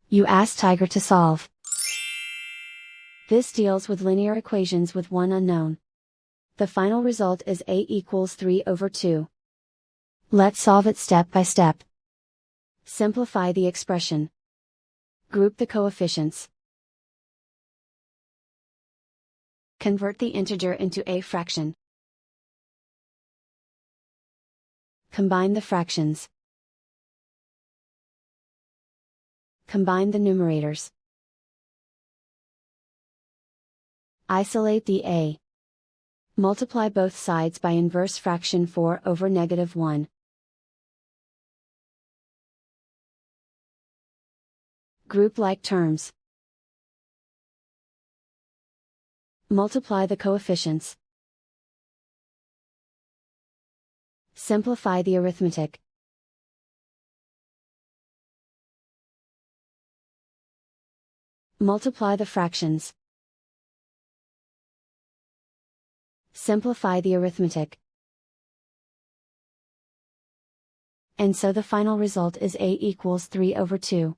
You ask Tiger to solve. This deals with linear equations with one unknown. The final result is a equals 3/2. Let's solve it step by step. Simplify the expression. Group the coefficients. Convert the integer into a fraction. Combine the fractions. Combine the numerators. Isolate the a. Multiply both sides by inverse fraction 4/-1. Group like terms. Multiply the coefficients. Simplify the arithmetic. Multiply the fractions. Simplify the arithmetic. And so the final result is a equals 3/2.